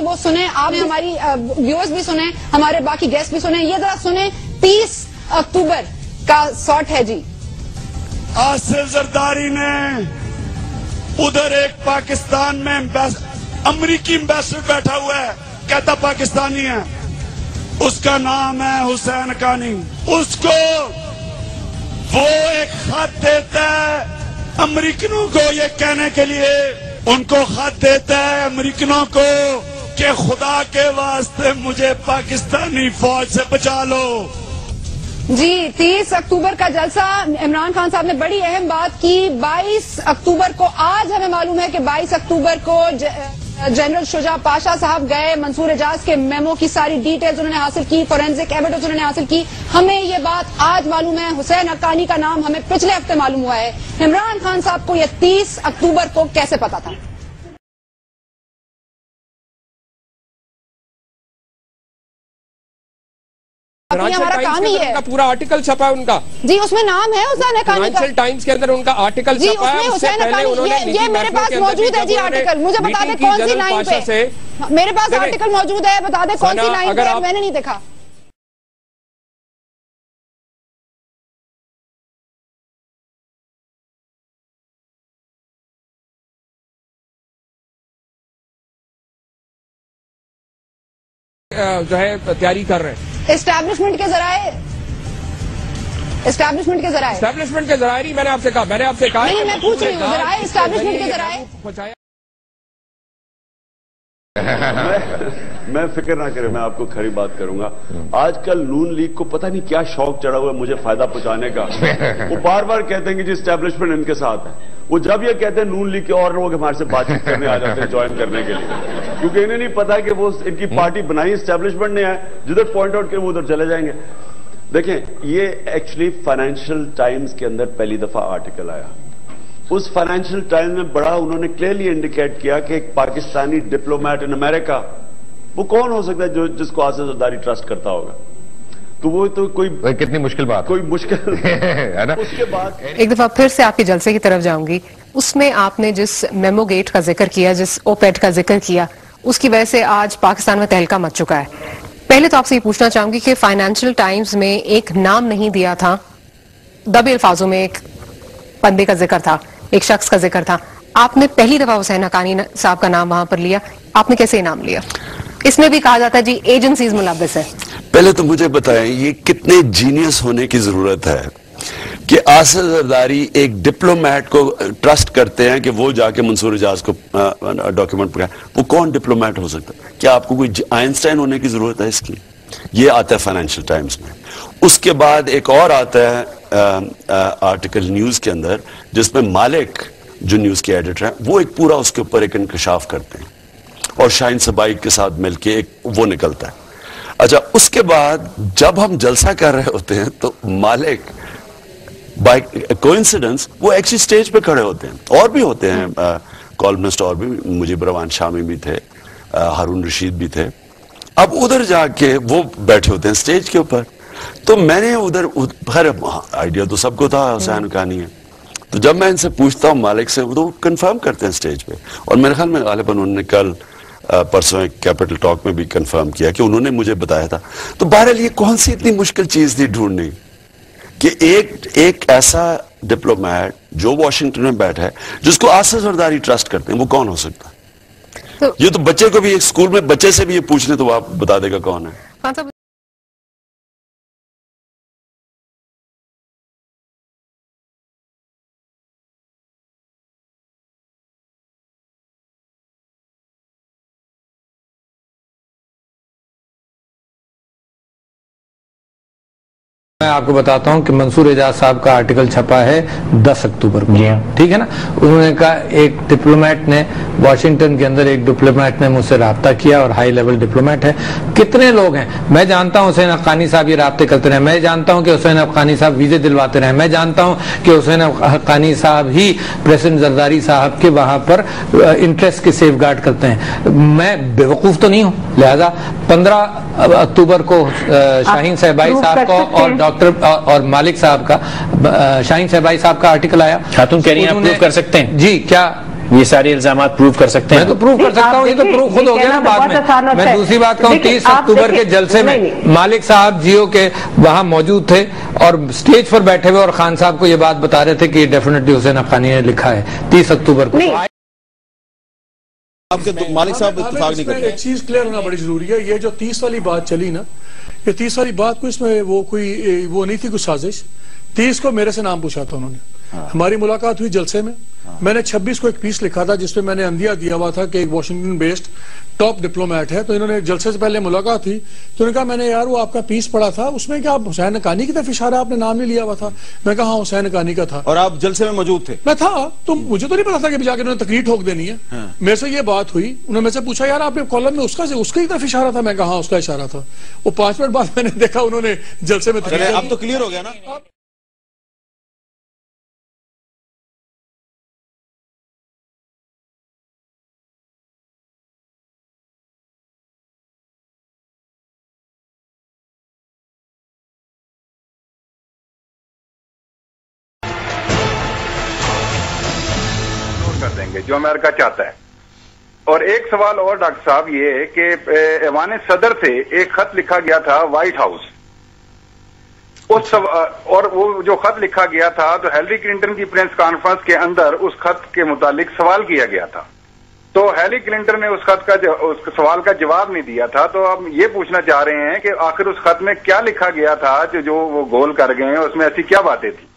وہ سنیں, آپ نے ہماری ویورز بھی سنیں, ہمارے باقی گیسٹ بھی سنیں. یہ ذرا سنیں 30 اکتوبر کا شاٹ ہے جی. آصف زرداری نے ادھر ایک پاکستان میں امریکی ایمبیسڈر بیٹھا ہوا ہے, کہتا پاکستانی ہے, اس کا نام ہے حسین حقانی. اس کو وہ ایک خط دیتا ہے امریکنوں کو یہ کہنے کے لیے, ان کو خط دیتا ہے امریکنوں کو کہ خدا کے واسطے مجھے پاکستانی فوج سے بچا لو. جی 30 اکتوبر کا جلسہ, عمران خان صاحب نے بڑی اہم بات کی. 22 اکتوبر کو, آج ہمیں معلوم ہے کہ 22 اکتوبر کو جنرل شجاع پاشا صاحب گئے, منصور اعجاز کے میمو کی ساری ڈیٹیلز انہوں نے حاصل کی, فورینزک ایویڈنس انہوں نے حاصل کی. ہمیں یہ بات آج معلوم ہے. حسین حقانی کا نام ہمیں پچھلے ہفتے معلوم ہوا ہے. عمران خان صاحب کو یہ 30 اکتوبر کو کیسے پتا تھا؟ ہمارا کام ہی ہے. پورا آرٹیکل چھپا ہے ان کا جی, اس میں نام ہے حسین حقانی کا. فائنینشل ٹائمز کے اندر ان کا آرٹیکل جی, چھپا ہے. اس میں حسین حقانی, یہ میرے پاس موجود ہے جی آرٹیکل. مجھے بتا دیں کون سی لائن پہ, میرے پاس آرٹیکل موجود ہے, بتا دیں کون سی لائن پہ, میں نے نہیں دیکھا. جو ہے تیاری کر رہے ہیں اسٹیبلشمنٹ کے ذرائع, اسٹیبلشمنٹ کے ذرائع, اسٹیبلشمنٹ کے ذرائع نہیں, میں نے آپ سے کہا, نہیں میں پوچھ رہی ہوں ذرائع, اسٹیبلشمنٹ کے ذرائع. میں فکر نہ کریں, میں آپ کو کھری بات کروں گا. آج کل نون لیگ کو پتہ نہیں کیا شوق چڑھا ہوا ہے مجھے فائدہ پہنچانے کا. وہ بار بار کہتے ہیں کہ جی اسٹیبلشمنٹ ان کے ساتھ ہے. وہ جب یہ کہتے ہیں نون لیگ کے اور لوگ ہمارے سے بات چیت کرنے آ جاتے ہیں جوائن کرنے کے لیے, کیونکہ انہیں نہیں پتا کہ وہ ان کی پارٹی بنائی اسٹیبلشمنٹ نے ہے. جدھر پوائنٹ آؤٹ کریں وہ ادھر چلے جائیں گے. دیکھیں, یہ ایکچولی فائنینشیل ٹائمز کے اندر پہلی دفعہ آرٹیکل آیا. اس فائنینشیل ٹائمز میں بڑا انہوں نے کلیئرلی انڈیکیٹ کیا کہ ایک پاکستانی ڈپلومیٹ ان امریکہ, وہ کون ہو سکتا ہے جس کو آصف زرداری ٹرسٹ کرتا ہوگا. تو وہ تو کوئی کتنی مشکل بات, کوئی مشکل ہے نا. اس کے بعد ایک دفعہ پھر سے آپ کے جلسے کی طرف جاؤں گی. اس میں آپ نے جس میمو گیٹ کا ذکر کیا, جس اوپیڈ کا ذکر کیا, اس کی وجہ سے آج پاکستان میں تہلکہ مچ چکا ہے. پہلے تو آپ سے یہ پوچھنا چاہوں گی کہ فائنینشیل ٹائمز میں ایک نام نہیں دیا تھا, دبے الفاظوں میں ایک بندے کا ذکر تھا, ایک شخص کا ذکر تھا. آپ نے پہلی دفعہ حسین حقانی صاحب کا نام وہاں پر لیا, آپ نے کیسے نام لیا؟ اس میں بھی کہا جاتا ہے جی ایجنسیز ملوث ہے. پہلے تو مجھے بتائیں یہ کتنے جینیس ہونے کی ضرورت ہے کہ آصف زرداری ایک ڈپلومیٹ کو ٹرسٹ کرتے ہیں کہ وہ جا کے منصور اعجاز کو ڈاکیومنٹ پکائے. وہ کون ڈپلومیٹ ہو سکتا ہے؟ کیا آپ کو کوئی آئنسٹائن ہونے کی ضرورت ہے اس کی؟ یہ آتا ہے فائنینشیل ٹائمز میں. اس کے بعد ایک اور آتا ہے آرٹیکل نیوز کے اندر, جس میں مالک جو نیوز کے ایڈیٹر ہیں وہ ایک پورا اس کے اوپر ایک انکشاف کرتے ہیں, اور شاہین سبائی کے ساتھ مل کے ایک وہ نکلتا ہے. اچھا, اس کے بعد جب ہم جلسہ کر رہے ہوتے ہیں تو مالک بائی کوئنسیڈنس وہ ایکچولی سٹیج پہ کھڑے ہوتے ہیں, اور بھی ہوتے ہیں کالمسٹ, اور بھی مجیب روان شامی بھی تھے, ہارون رشید بھی تھے. اب ادھر جا کے وہ بیٹھے ہوتے ہیں سٹیج کے اوپر. تو میں نے ادھر خیر آئیڈیا تو سب کو تھا حسین حقانی ہے, تو جب میں ان سے پوچھتا ہوں مالک سے, تو کنفرم کرتے ہیں سٹیج پہ. اور میرے خیال میں غالباً انہوں نے کل پرسوں ایک کیپٹل ٹاک میں بھی کنفرم کیا کہ انہوں نے مجھے بتایا تھا. تو بہرحال یہ کون سی اتنی مشکل چیز تھی ڈھونڈنی کہ ایک ایسا ڈپلومیٹ جو واشنگٹن میں بیٹھا ہے جس کو آصف زرداری ٹرسٹ کرتے ہیں, وہ کون ہو سکتا ہے؟ یہ تو بچے کو بھی, ایک اسکول میں بچے سے بھی یہ پوچھنے تو آپ بتا دے گا کون ہے. میں آپ کو بتاتا ہوں کہ منصور اعجاز صاحب کا آرٹیکل چھپا ہے 10 اکتوبر کو, ٹھیک ہے نا. انہوں نے کہا ایک ڈپلومیٹ نے واشنگٹن کے اندر, ایک ڈپلومیٹ نے مجھ سے رابطہ کیا, اور ہائی لیول ڈپلومیٹ ہے. کتنے لوگ ہیں میں جانتا ہوں, حسین حقانی صاحب یہ رابطے کرتے رہے, میں جانتا ہوں کہ حسین حقانی صاحب ویزے دلواتے رہے, میں جانتا ہوں کہ حسین حقانی صاحب ہی پریزیڈنٹ زرداری صاحب کے وہاں پر انٹرسٹ کے سیف گارڈ کرتے ہیں. میں بیوقوف تو نہیں ہوں, لہذا 15 اکتوبر کو شاہین صاحبائی صاحب کو اور ڈاکٹر اور مالک صاحب کا, شاہین صاحبائی صاحب کا آرٹیکل آیا. خاتون کہہ رہی ہیں آپ پروف کر سکتے ہیں جی, کیا یہ سارے الزامات پروف کر سکتے ہیں؟ میں تو پروف کر سکتا ہوں, یہ تو پروف خود ہو گیا نا بعد میں. میں دوسری بات کہوں, 30 اکتوبر کے جلسے میں مالک صاحب جیو کے وہاں موجود تھے اور سٹیج پر بیٹھے ہوئے, اور خان صاحب کو یہ بات بتا رہے تھے کہ ڈیفینیٹلی حسین حقانی نے لکھا ہے 30 اکتوبر کو. آپ کے مالک صاحب اتفاق نہیں کرتے. ایک چیز کلیئر ہونا بڑی ضروری ہے, یہ جو 30 والی بات چلی نا, یہ 30 والی بات کو اس میں وہ نہیں تھی کوئی سازش. 30 کو میرے سے نام پوچھا تھا انہوں نے, ہماری ملاقات ہوئی جلسے میں. میں نے 26 کو ایک پیس لکھا تھا جس پہ میں نے اندیا دیا ہوا تھا کہ ایک واشنگٹن بیسڈ ٹاپ ڈپلومیٹ ہے. تو انہوں نے جلسے سے پہلے ملاقات تھی تو انہوں نے کہا میں نے یار وہ آپ کا پیس پڑھا تھا, اس میں کیا آپ حسین حقانی کی طرف اشارہ, آپ نے نام نہیں لیا ہوا تھا. میں کہا ہاں حسین حقانی کا تھا. اور آپ جلسے میں موجود تھے؟ میں تھا, تو مجھے تو نہیں پتا تھا کہ جا کے انہوں نے تقریر ٹھوک دینی ہے. میرے سے یہ بات ہوئی, انہوں نے مجھ سے پوچھا یار آپ نے کالم میں اس کی طرف اشارہ تھا. میں کہا ہاں اس کا اشارہ تھا. وہ 5 منٹ بعد میں نے دیکھا انہوں نے جلسے میں تقریر. اب تو کلیئر ہو گیا نا. کر دیں گے جو امریکہ چاہتا ہے. اور ایک سوال اور ڈاکٹر صاحب یہ ہے کہ ایوان صدر سے ایک خط لکھا گیا تھا وائٹ ہاؤس, اور وہ جو خط لکھا گیا تھا تو ہیلری کلنٹن کی پریس کانفرنس کے اندر اس خط کے متعلق سوال کیا گیا تھا. تو ہیلری کلنٹن نے اس سوال کا جواب نہیں دیا تھا. تو ہم یہ پوچھنا چاہ رہے ہیں کہ آخر اس خط میں کیا لکھا گیا تھا جو وہ گول کر گئے ہیں, اس میں ایسی کیا باتیں تھیں؟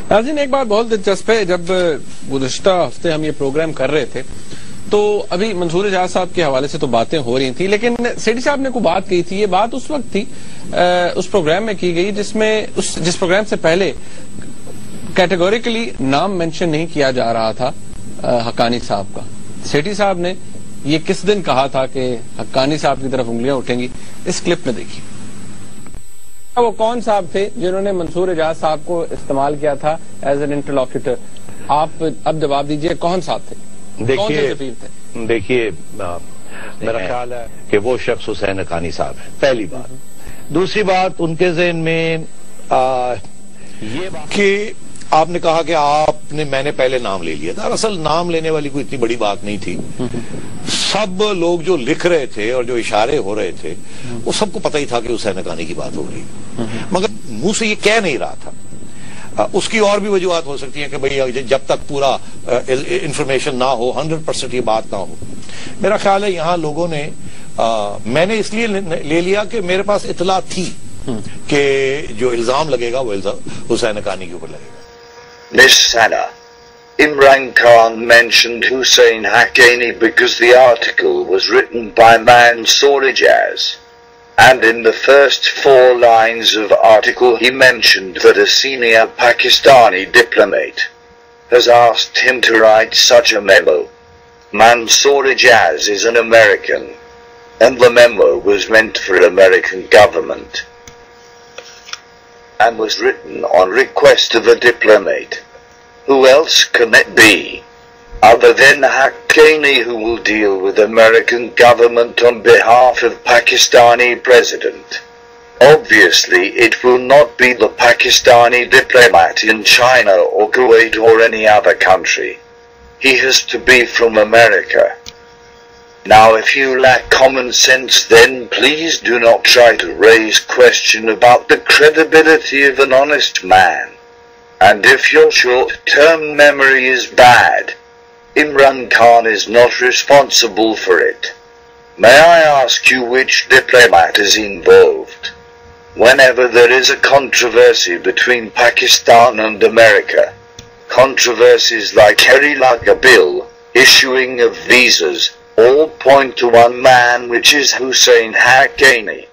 ناظرین ایک بات بہت دلچسپ ہے, جب گزشتہ ہفتے ہم یہ پروگرام کر رہے تھے تو ابھی منصور اعجاز صاحب کے حوالے سے تو باتیں ہو رہی تھیں, لیکن سیٹھی صاحب نے کوئی بات کہی تھی. یہ بات اس وقت تھی اس پروگرام میں کی گئی جس پروگرام سے پہلے کیٹیگوریکلی نام مینشن نہیں کیا جا رہا تھا حقانی صاحب کا. سیٹھی صاحب نے یہ کس دن کہا تھا کہ حقانی صاحب کی طرف انگلیاں اٹھیں گی, اس کلپ میں دیکھیے. وہ کون صاحب تھے جنہوں نے منصور اعجاز صاحب کو استعمال کیا تھا ایز این انٹرلوکیٹر؟ آپ اب جواب دیجئے کون صاحب تھے, کون سے سفیر تھے؟ دیکھیے میرا خیال ہے کہ وہ شخص حسین حقانی صاحب ہے, پہلی بات. دوسری بات, ان کے ذہن میں یہ بات کہ آپ نے کہا کہ میں نے پہلے نام لے لیا تھا. اصل نام لینے والی کوئی اتنی بڑی بات نہیں تھی. سب لوگ جو لکھ رہے تھے اور جو اشارے ہو رہے تھے وہ سب کو پتہ ہی تھا کہ حسین حقانی کی بات ہو رہی, مگر منہ سے یہ کہہ نہیں رہا تھا. اس کی اور بھی وجوہات ہو سکتی ہیں کہ بھئی جب تک پورا انفارمیشن نہ ہو, 100% یہ بات نہ ہو. میرا خیال ہے یہاں لوگوں نے میں نے اس لیے لے لیا کہ میرے پاس اطلاع تھی کہ جو الزام لگے گا وہ حسین حقانی کے اوپر لگے گا. Miss Sana, Imran Khan mentioned Hussein Haqqani because the article was written by Mansoor Ijaz. And in the first 4 lines of the article he mentioned that a senior Pakistani diplomat has asked him to write such a memo. Mansoor Ijaz is an American, and the memo was meant for the American government and was written on request of a diplomat. Who else can it be other than Haqqani, who will deal with American government on behalf of Pakistani president? Obviously it will not be the Pakistani diplomat in China or Kuwait or any other country. He has to be from America. Now if you lack common sense, then please do not try to raise question about the credibility of an honest man. And if your short-term memory is bad, Imran Khan is not responsible for it. May I ask you which diplomat is involved? Whenever there is a controversy between Pakistan and America, controversies like Harry Laga bill, issuing of visas, all point to one man, which is Hussein Haqqani.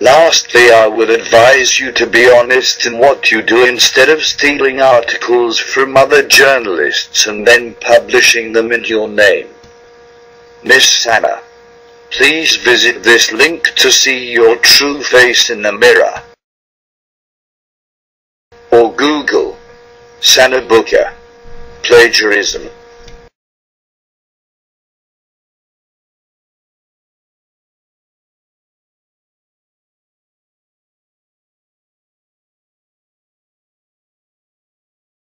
Lastly, I would advise you to be honest in what you do instead of stealing articles from other journalists and then publishing them in your name. Miss Sana, please visit this link to see your true face in the mirror. Or Google Sana Booker plagiarism.